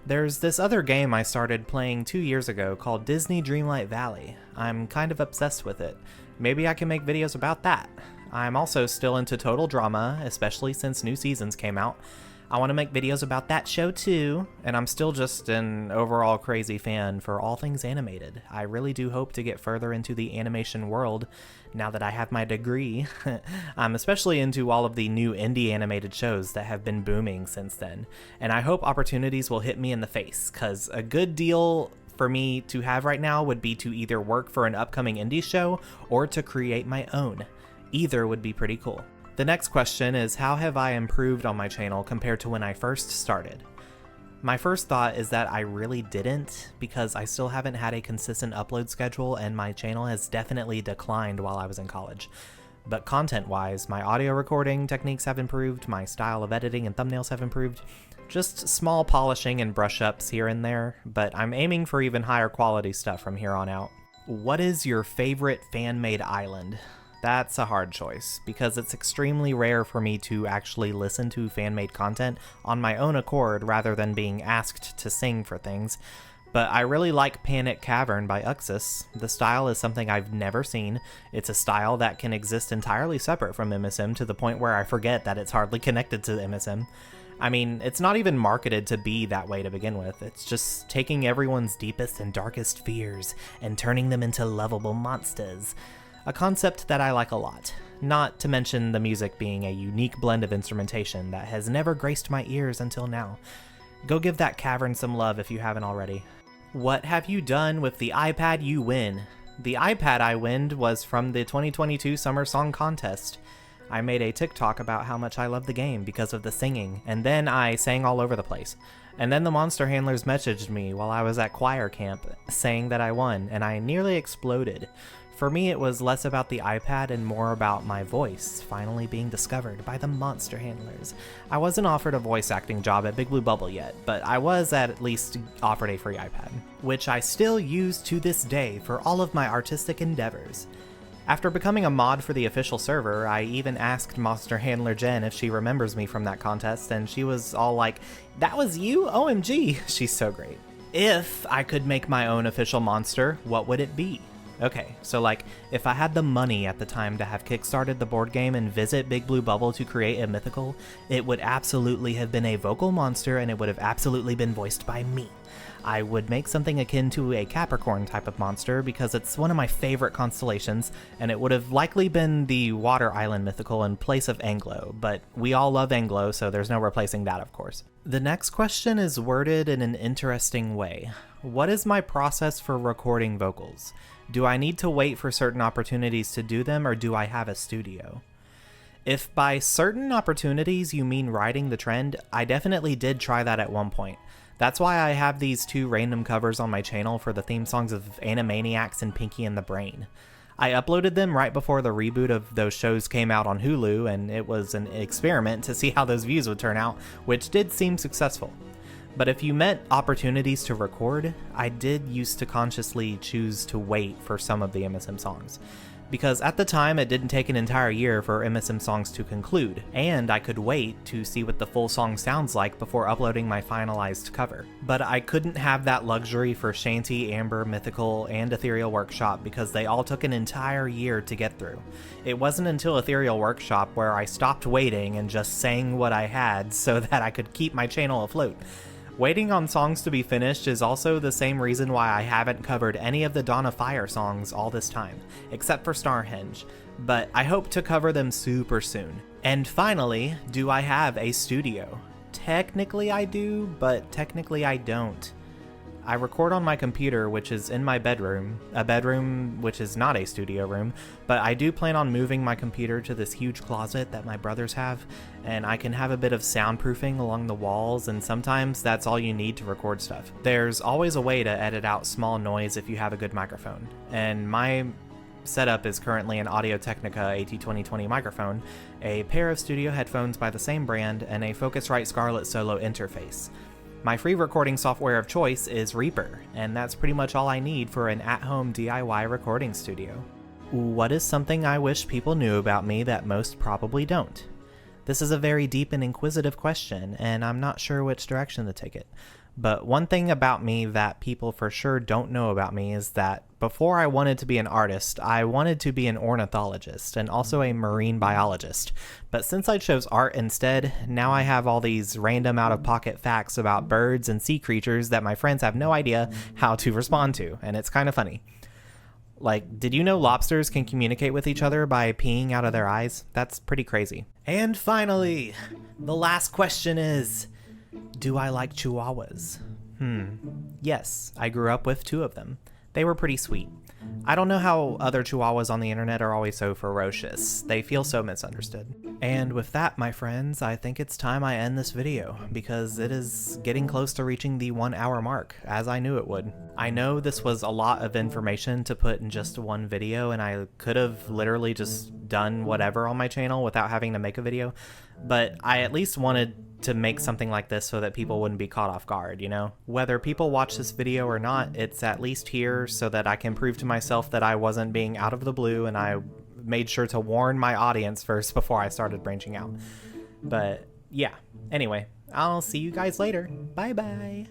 There's this other game I started playing 2 years ago called Disney Dreamlight Valley. I'm kind of obsessed with it. Maybe I can make videos about that. I'm also still into Total Drama, especially since new seasons came out. I want to make videos about that show too, and I'm still just an overall crazy fan for all things animated. I really do hope to get further into the animation world now that I have my degree. I'm especially into all of the new indie animated shows that have been booming since then, and I hope opportunities will hit me in the face, cause a good deal for me to have right now would be to either work for an upcoming indie show or to create my own. Either would be pretty cool. The next question is, how have I improved on my channel compared to when I first started? My first thought is that I really didn't, because I still haven't had a consistent upload schedule and my channel has definitely declined while I was in college. But content-wise, my audio recording techniques have improved, my style of editing and thumbnails have improved. Just small polishing and brush-ups here and there, but I'm aiming for even higher quality stuff from here on out. What is your favorite fan-made island? That's a hard choice, because it's extremely rare for me to actually listen to fan-made content on my own accord rather than being asked to sing for things. But I really like Panic Cavern by Uxas. The style is something I've never seen. It's a style that can exist entirely separate from MSM to the point where I forget that it's hardly connected to MSM. I mean, it's not even marketed to be that way to begin with. It's just taking everyone's deepest and darkest fears and turning them into lovable monsters. A concept that I like a lot. Not to mention the music being a unique blend of instrumentation that has never graced my ears until now. Go give that cavern some love if you haven't already. What have you done with the iPad you win? The iPad I winned was from the 2022 Summer Song Contest. I made a TikTok about how much I love the game because of the singing, and then I sang all over the place. And then the monster handlers messaged me while I was at choir camp saying that I won, and I nearly exploded. For me, it was less about the iPad and more about my voice finally being discovered by the monster handlers. I wasn't offered a voice acting job at Big Blue Bubble yet, but I was at least offered a free iPad, which I still use to this day for all of my artistic endeavors. After becoming a mod for the official server, I even asked Monster Handler Jen if she remembers me from that contest, and she was all like, "That was you? OMG!" She's so great. If I could make my own official monster, what would it be? Okay, so like, if I had the money at the time to have kickstarted the board game and visit Big Blue Bubble to create a mythical, it would absolutely have been a vocal monster and it would have absolutely been voiced by me. I would make something akin to a Capricorn type of monster because it's one of my favorite constellations, and it would have likely been the Water Island mythical in place of Anglo, but we all love Anglo, so there's no replacing that, of course. The next question is worded in an interesting way. What is my process for recording vocals? Do I need to wait for certain opportunities to do them, or do I have a studio? If by certain opportunities you mean riding the trend, I definitely did try that at one point. That's why I have these 2 random covers on my channel for the theme songs of Animaniacs and Pinky and the Brain. I uploaded them right before the reboot of those shows came out on Hulu, and it was an experiment to see how those views would turn out, which did seem successful. But if you meant opportunities to record, I did used to consciously choose to wait for some of the MSM songs. Because at the time it didn't take an entire year for MSM songs to conclude, and I could wait to see what the full song sounds like before uploading my finalized cover. But I couldn't have that luxury for Shanty, Amber, Mythical, and Ethereal Workshop because they all took an entire year to get through. It wasn't until Ethereal Workshop where I stopped waiting and just sang what I had so that I could keep my channel afloat. Waiting on songs to be finished is also the same reason why I haven't covered any of the Dawn of Fire songs all this time, except for Starhenge, but I hope to cover them super soon. And finally, do I have a studio? Technically I do, but technically I don't. I record on my computer, which is in my bedroom, a bedroom which is not a studio room, but I do plan on moving my computer to this huge closet that my brothers have, and I can have a bit of soundproofing along the walls, and sometimes that's all you need to record stuff. There's always a way to edit out small noise if you have a good microphone, and my setup is currently an Audio-Technica AT2020 microphone, a pair of studio headphones by the same brand, and a Focusrite Scarlett Solo interface. My free recording software of choice is Reaper, and that's pretty much all I need for an at-home DIY recording studio. What is something I wish people knew about me that most probably don't? This is a very deep and inquisitive question, and I'm not sure which direction to take it. But one thing about me that people for sure don't know about me is that before I wanted to be an artist, I wanted to be an ornithologist and also a marine biologist. But since I chose art instead, now I have all these random out-of-pocket facts about birds and sea creatures that my friends have no idea how to respond to, and it's kind of funny. Like, did you know lobsters can communicate with each other by peeing out of their eyes? That's pretty crazy. And finally, the last question is, do I like chihuahuas? Yes, I grew up with 2 of them. They were pretty sweet. I don't know how other chihuahuas on the internet are always so ferocious. They feel so misunderstood. And with that, my friends, I think it's time I end this video, because it is getting close to reaching the 1 hour mark, as I knew it would. I know this was a lot of information to put in just one video, and I could have literally just done whatever on my channel without having to make a video, but I at least wanted to make something like this so that people wouldn't be caught off guard, you know? Whether people watch this video or not, it's at least here so that I can prove to myself that I wasn't being out of the blue, and I made sure to warn my audience first before I started branching out. But yeah, anyway, I'll see you guys later. Bye bye.